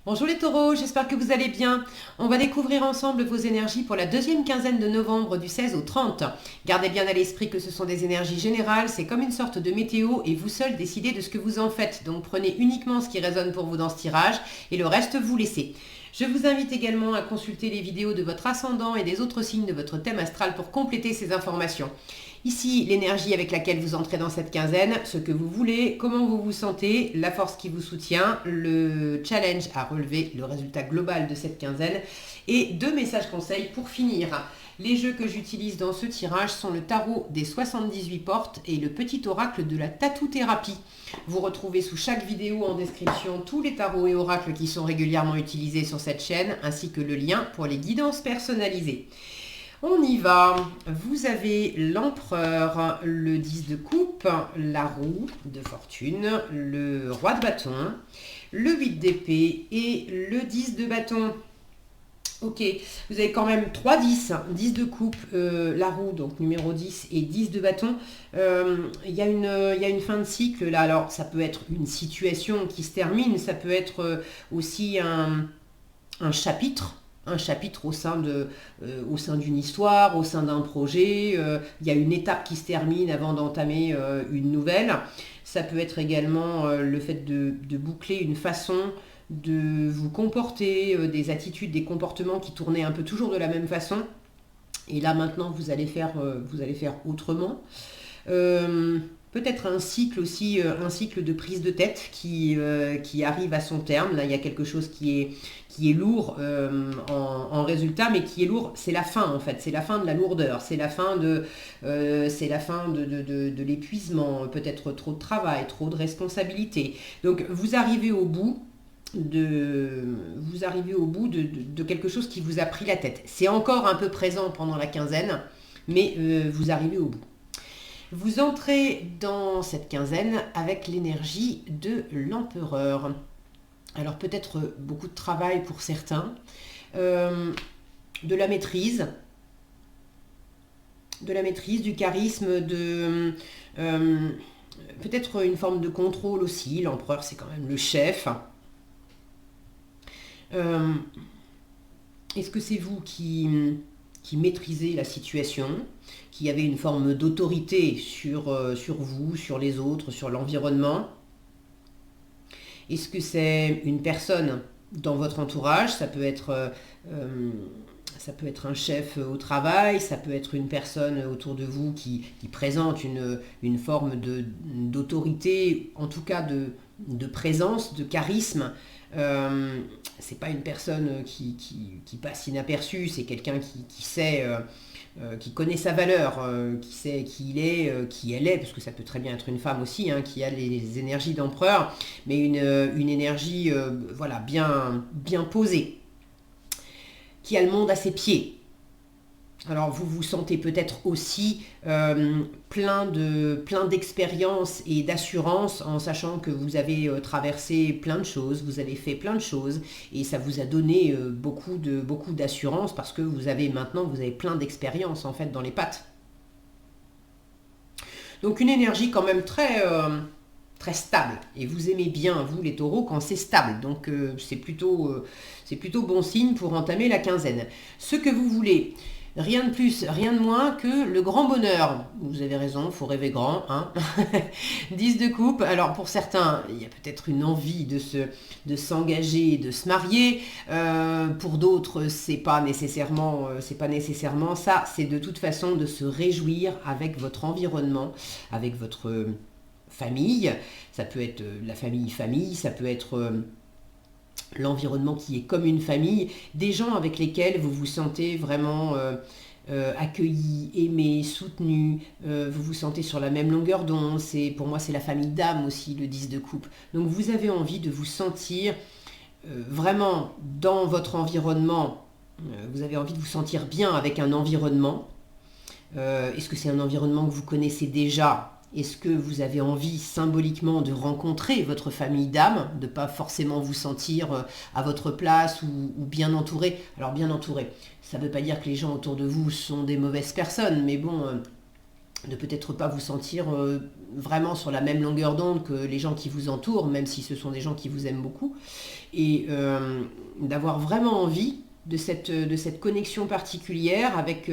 Bonjour les taureaux, j'espère que vous allez bien. On va découvrir ensemble vos énergies pour la deuxième quinzaine de novembre du 16 au 30. Gardez bien à l'esprit que ce sont des énergies générales, c'est comme une sorte de météo et vous seul décidez de ce que vous en faites. Donc prenez uniquement ce qui résonne pour vous dans ce tirage et le reste vous laissez. Je vous invite également à consulter les vidéos de votre ascendant et des autres signes de votre thème astral pour compléter ces informations. Ici, l'énergie avec laquelle vous entrez dans cette quinzaine, ce que vous voulez, comment vous vous sentez, la force qui vous soutient, le challenge à relever, le résultat global de cette quinzaine et 2 messages conseils pour finir. Les jeux que j'utilise dans ce tirage sont le tarot des 78 portes et le petit oracle de la tatou-thérapie. Vous retrouvez sous chaque vidéo en description tous les tarots et oracles qui sont régulièrement utilisés sur cette chaîne ainsi que le lien pour les guidances personnalisées. On y va. Vous avez l'empereur, le 10 de coupe, la roue de fortune, le roi de bâton, le 8 d'épée et le 10 de bâton. Ok, vous avez quand même 3 10, 10 de coupe, la roue, donc numéro 10 et 10 de bâton. Il y a une fin de cycle là, alors ça peut être une situation qui se termine, ça peut être aussi un chapitre. Un chapitre au sein d'une histoire, au sein d'un projet. Il y a une étape qui se termine avant d'entamer une nouvelle. Ça peut être également le fait de boucler une façon de vous comporter, des attitudes, des comportements qui tournaient un peu toujours de la même façon. Et là maintenant, vous allez faire autrement. Peut-être un cycle aussi, un cycle de prise de tête qui arrive à son terme. Là, il y a quelque chose qui est lourd en résultat, mais qui est lourd, c'est la fin en fait, c'est la fin de la lourdeur, c'est la fin de l'épuisement, peut-être trop de travail, trop de responsabilités. Donc vous arrivez au bout de quelque chose qui vous a pris la tête. C'est encore un peu présent pendant la quinzaine, mais vous arrivez au bout. Vous entrez dans cette quinzaine avec l'énergie de l'empereur. Alors peut-être beaucoup de travail pour certains, de la maîtrise, du charisme, peut-être une forme de contrôle aussi. L'empereur, c'est quand même le chef. Est-ce que c'est vous qui maîtrisez la situation, qui avez une forme d'autorité sur vous, sur les autres, sur l'environnement? Est-ce que c'est une personne dans votre entourage? Ça peut être un chef au travail, ça peut être une personne autour de vous qui présente une forme d'autorité, en tout cas de présence, de charisme. C'est pas une personne qui passe inaperçue, c'est quelqu'un qui sait, qui connaît sa valeur, qui sait qui il est, qui elle est, parce que ça peut très bien être une femme aussi, hein, qui a les énergies d'empereur, mais une énergie voilà, bien posée, qui a le monde à ses pieds. Alors vous vous sentez peut-être aussi plein d'expérience et d'assurance en sachant que vous avez traversé plein de choses, vous avez fait plein de choses et ça vous a donné beaucoup d'assurance parce que vous avez plein d'expérience en fait dans les pattes. Donc une énergie quand même très stable. Et vous aimez bien, vous les taureaux, quand c'est stable. Donc c'est plutôt bon signe pour entamer la quinzaine. Ce que vous voulez, rien de plus, rien de moins que le grand bonheur. Vous avez raison, il faut rêver grand. Hein. 10 de coupe. Alors pour certains, il y a peut-être une envie de s'engager, de se marier. Pour d'autres, c'est pas nécessairement ça. C'est de toute façon de se réjouir avec votre environnement, avec votre famille. Ça peut être la famille, ça peut être l'environnement qui est comme une famille, des gens avec lesquels vous vous sentez vraiment accueilli, aimé, soutenu, vous vous sentez sur la même longueur d'onde. Pour moi, c'est la famille d'âme aussi, le 10 de coupe. Donc vous avez envie de vous sentir vraiment dans votre environnement, vous avez envie de vous sentir bien avec un environnement. Est-ce que c'est un environnement que vous connaissez déjà ? Est-ce que vous avez envie symboliquement de rencontrer votre famille d'âme, de ne pas forcément vous sentir à votre place ou bien entouré? Alors bien entouré, ça ne veut pas dire que les gens autour de vous sont des mauvaises personnes, mais bon, de peut-être pas vous sentir vraiment sur la même longueur d'onde que les gens qui vous entourent, même si ce sont des gens qui vous aiment beaucoup, et d'avoir vraiment envie de cette connexion particulière avec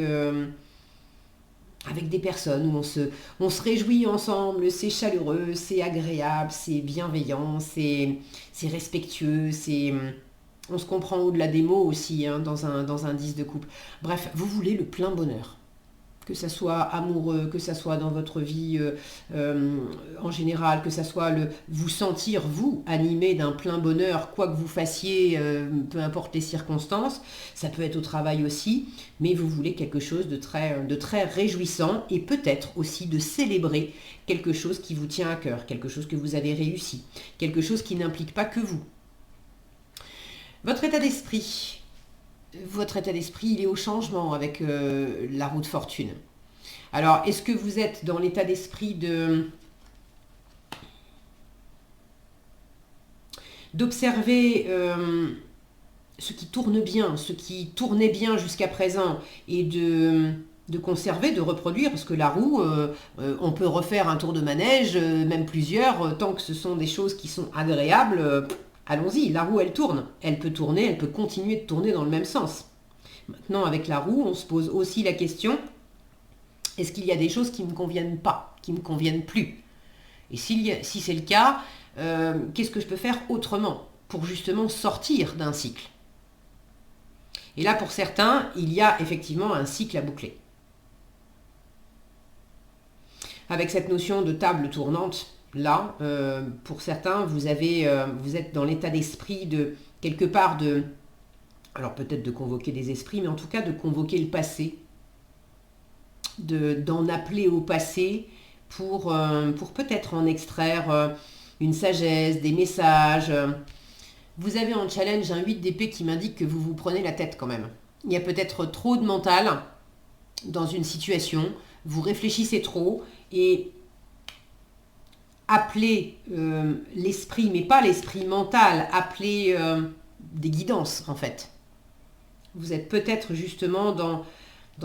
des personnes où on se réjouit ensemble, c'est chaleureux, c'est agréable, c'est bienveillant, c'est respectueux, on se comprend au-delà des mots aussi, hein, dans un 10 de couple. Bref, vous voulez le plein bonheur. Que ça soit amoureux, que ça soit dans votre vie en général, que ça soit vous sentir, vous, animé d'un plein bonheur, quoi que vous fassiez, peu importe les circonstances, ça peut être au travail aussi, mais vous voulez quelque chose de très réjouissant et peut-être aussi de célébrer quelque chose qui vous tient à cœur, quelque chose que vous avez réussi, quelque chose qui n'implique pas que vous. Votre état d'esprit, il est au changement avec la roue de fortune. Alors, est-ce que vous êtes dans l'état d'esprit d'observer ce qui tourne bien, ce qui tournait bien jusqu'à présent, et de conserver, de reproduire, parce que la roue, on peut refaire un tour de manège, même plusieurs, tant que ce sont des choses qui sont agréables, allons-y, la roue elle tourne, elle peut tourner, elle peut continuer de tourner dans le même sens. Maintenant, avec la roue, on se pose aussi la question, est-ce qu'il y a des choses qui ne me conviennent pas, qui ne me conviennent plus? Et si c'est le cas, qu'est-ce que je peux faire autrement pour justement sortir d'un cycle? Et là, pour certains, il y a effectivement un cycle à boucler. Avec cette notion de table tournante, là, pour certains, vous êtes dans l'état d'esprit de, quelque part, alors peut-être de convoquer des esprits, mais en tout cas de convoquer le passé, d'en appeler au passé pour peut-être en extraire une sagesse, des messages. Vous avez en challenge un 8 d'épée qui m'indique que vous vous prenez la tête quand même. Il y a peut-être trop de mental dans une situation, vous réfléchissez trop et appelez l'esprit, mais pas l'esprit mental, appelez des guidances en fait. Vous êtes peut-être justement dans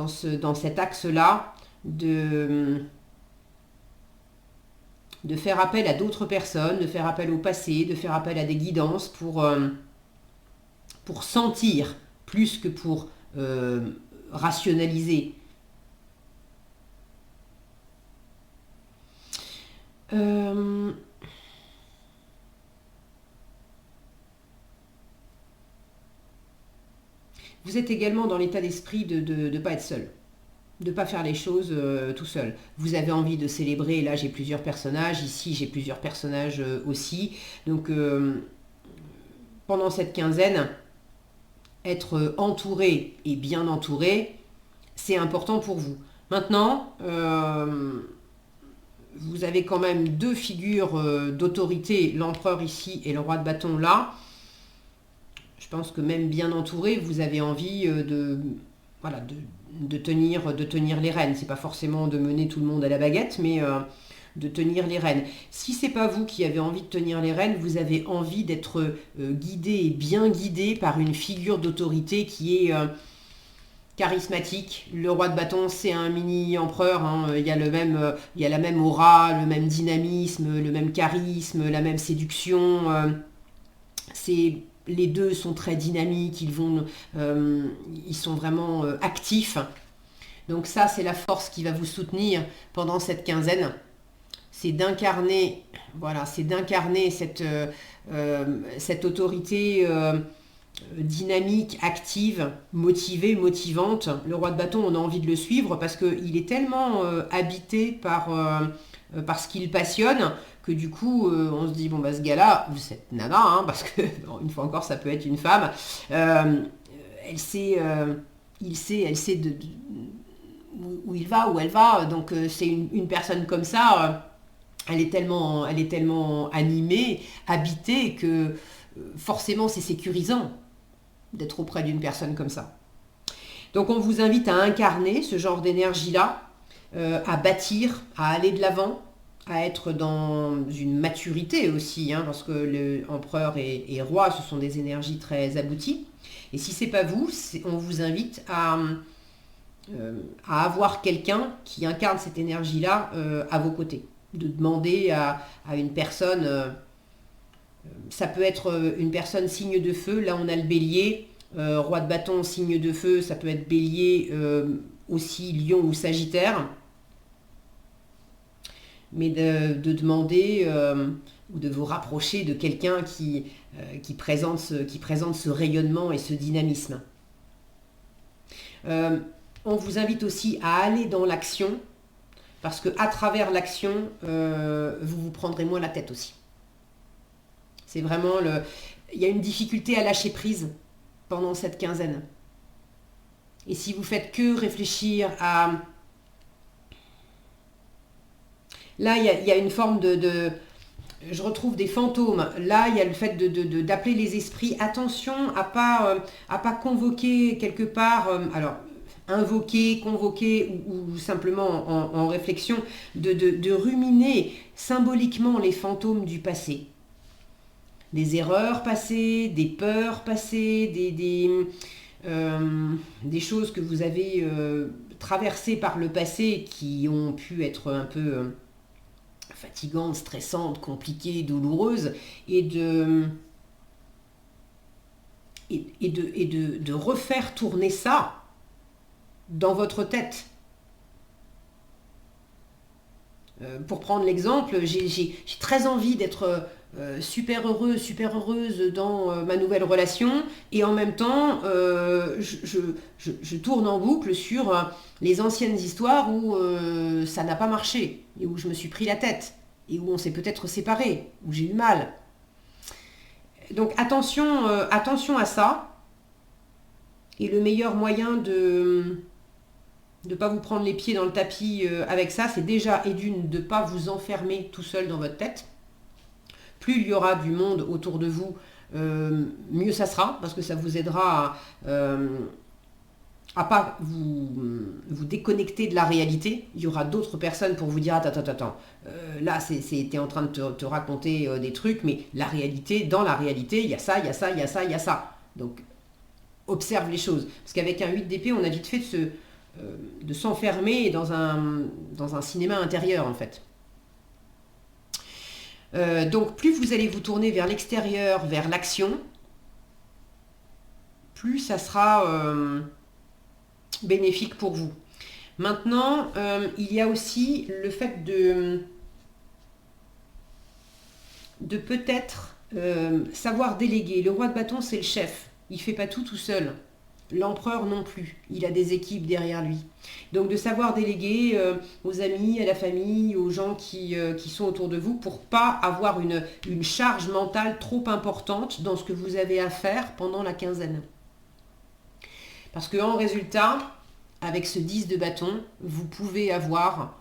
cet axe-là de faire appel à d'autres personnes, de faire appel au passé, de faire appel à des guidances pour sentir plus que pour rationaliser. Vous êtes également dans l'état d'esprit de ne pas être seul, de ne pas faire les choses tout seul. Vous avez envie de célébrer, là j'ai plusieurs personnages, ici j'ai plusieurs personnages aussi. Donc pendant cette quinzaine, être entouré et bien entouré, c'est important pour vous. Maintenant, vous avez quand même deux figures d'autorité, l'empereur ici et le roi de bâton là. Je pense que même bien entouré, vous avez envie de tenir les rênes. C'est pas forcément de mener tout le monde à la baguette, mais de tenir les rênes. Si c'est pas vous qui avez envie de tenir les rênes, vous avez envie d'être guidé et bien guidé par une figure d'autorité qui est charismatique. Le roi de bâton, c'est un mini empereur, hein. Il y a la même aura, le même dynamisme, le même charisme, la même séduction. Les deux sont très dynamiques, ils sont vraiment actifs. Donc ça, c'est la force qui va vous soutenir pendant cette quinzaine. C'est d'incarner cette autorité dynamique, active, motivée, motivante. Le roi de bâton, on a envie de le suivre parce qu'il est tellement habité par ce qu'il passionne que du coup, on se dit, bon, bah, ce gars-là, cette nana, hein, parce que, bon, une fois encore, ça peut être une femme, elle sait où il va, où elle va, donc c'est une personne comme ça, elle est tellement animée, habitée, que forcément, c'est sécurisant d'être auprès d'une personne comme ça. Donc, on vous invite à incarner ce genre d'énergie-là, à bâtir, à aller de l'avant, à être dans une maturité aussi, hein, parce que l'empereur et roi, ce sont des énergies très abouties. Et si c'est pas vous, on vous invite à à avoir quelqu'un qui incarne cette énergie-là à vos côtés. De demander à une personne, ça peut être une personne signe de feu, là on a le bélier, roi de bâton signe de feu, ça peut être bélier, aussi lion ou sagittaire, mais de demander ou de vous rapprocher de quelqu'un qui présente ce rayonnement et ce dynamisme. On vous invite aussi à aller dans l'action, parce qu'à travers l'action, vous vous prendrez moins la tête aussi. C'est vraiment il y a une difficulté à lâcher prise pendant cette quinzaine. Et si vous faites que réfléchir à... Là, il y a une forme je retrouve des fantômes. Là, il y a le fait d'appeler les esprits. Attention à pas convoquer quelque part... alors, invoquer, convoquer ou simplement en réflexion, de ruminer symboliquement les fantômes du passé. Des erreurs passées, des peurs passées, des choses que vous avez traversées par le passé qui ont pu être un peu fatigantes, stressantes, compliquées, douloureuses, et de refaire tourner ça dans votre tête. Pour prendre l'exemple, j'ai très envie d'être super heureux, super heureuse dans ma nouvelle relation, et en même temps, je tourne en boucle sur les anciennes histoires où ça n'a pas marché, et où je me suis pris la tête, et où on s'est peut-être séparés, où j'ai eu mal. Donc attention à ça, et le meilleur moyen de ne pas vous prendre les pieds dans le tapis avec ça, c'est déjà, et d'une, de ne pas vous enfermer tout seul dans votre tête. Plus il y aura du monde autour de vous, mieux ça sera, parce que ça vous aidera à pas vous déconnecter de la réalité. Il y aura d'autres personnes pour vous dire attends, là t'es en train de te raconter des trucs, mais dans la réalité, il y a ça, il y a ça, il y a ça, il y a ça. Donc observe les choses. Parce qu'avec un 8 d'épée, on a vite fait de s'enfermer dans un cinéma intérieur en fait. Donc plus vous allez vous tourner vers l'extérieur, vers l'action, plus ça sera bénéfique pour vous. Maintenant, il y a aussi le fait de peut-être savoir déléguer. Le roi de bâton, c'est le chef. Il ne fait pas tout seul. L'empereur non plus. Il a des équipes derrière lui. Donc de savoir déléguer aux amis, à la famille, aux gens qui sont autour de vous pour pas avoir une charge mentale trop importante dans ce que vous avez à faire pendant la quinzaine. Parce qu'en résultat, avec ce 10 de bâton, vous pouvez avoir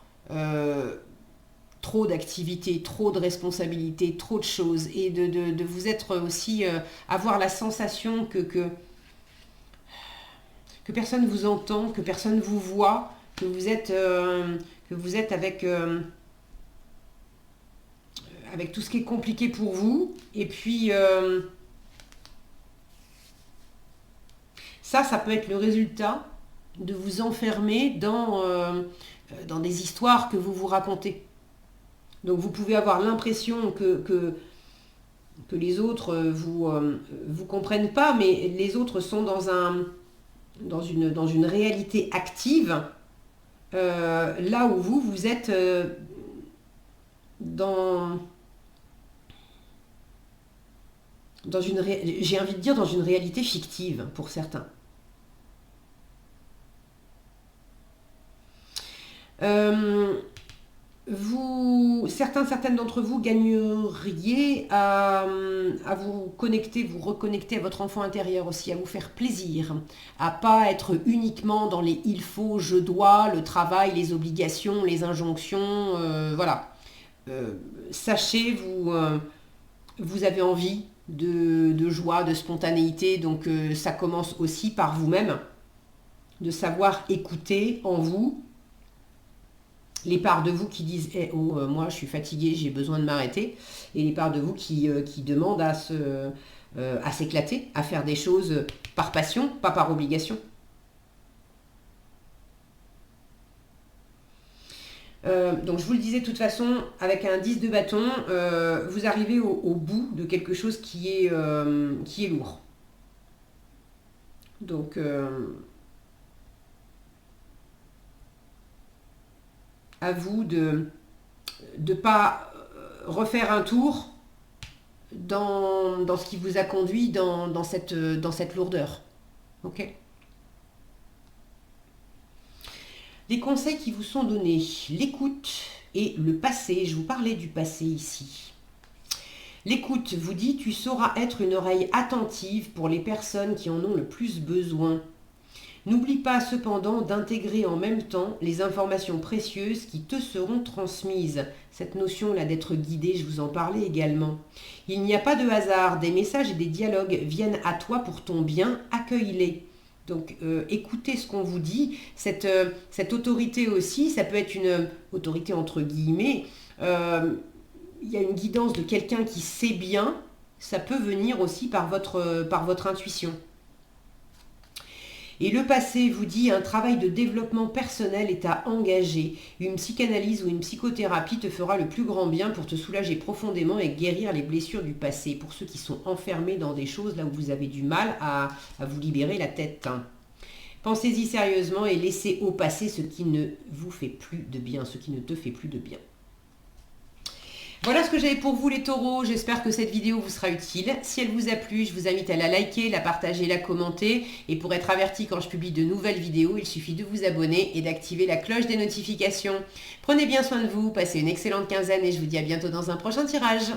trop d'activités, trop de responsabilités, trop de choses, et de vous être aussi, avoir la sensation que personne ne vous entend, que personne ne vous voit, que vous êtes avec tout ce qui est compliqué pour vous. Et puis, ça peut être le résultat de vous enfermer dans des histoires que vous vous racontez. Donc vous pouvez avoir l'impression que les autres vous comprennent pas, mais les autres sont dans une réalité active, là où vous êtes j'ai envie de dire dans une réalité fictive pour certains. Certaines d'entre vous gagneriez à vous reconnecter à votre enfant intérieur aussi, à vous faire plaisir, à pas être uniquement dans les il faut, je dois, le travail, les obligations, les injonctions, voilà. Sachez, vous avez envie de joie, de spontanéité, donc ça commence aussi par vous-même, de savoir écouter en vous les parts de vous qui disent moi je suis fatiguée, j'ai besoin de m'arrêter, et les parts de vous qui demandent à s'éclater, à faire des choses par passion, pas par obligation. Donc je vous le disais de toute façon, avec un 10 de bâton, vous arrivez au bout de quelque chose qui est lourd. Donc à vous de ne pas refaire un tour dans ce qui vous a conduit dans cette lourdeur. Ok ? Les conseils qui vous sont donnés, l'écoute et le passé. Je vous parlais du passé ici. L'écoute vous dit, tu sauras être une oreille attentive pour les personnes qui en ont le plus besoin. N'oublie pas cependant d'intégrer en même temps les informations précieuses qui te seront transmises. Cette notion-là d'être guidé, je vous en parlais également. Il n'y a pas de hasard, des messages et des dialogues viennent à toi pour ton bien, accueille-les. Donc écoutez ce qu'on vous dit, cette autorité aussi, ça peut être une autorité entre guillemets, il y a une guidance de quelqu'un qui sait bien, ça peut venir aussi par votre intuition. Et le passé vous dit un travail de développement personnel est à engager. Une psychanalyse ou une psychothérapie te fera le plus grand bien pour te soulager profondément et guérir les blessures du passé. Pour ceux qui sont enfermés dans des choses là où vous avez du mal à vous libérer la tête. Pensez-y sérieusement et laissez au passé ce qui ne vous fait plus de bien, ce qui ne te fait plus de bien. Voilà ce que j'avais pour vous les taureaux, j'espère que cette vidéo vous sera utile. Si elle vous a plu, je vous invite à la liker, la partager, la commenter. Et pour être averti quand je publie de nouvelles vidéos, il suffit de vous abonner et d'activer la cloche des notifications. Prenez bien soin de vous, passez une excellente quinzaine et je vous dis à bientôt dans un prochain tirage.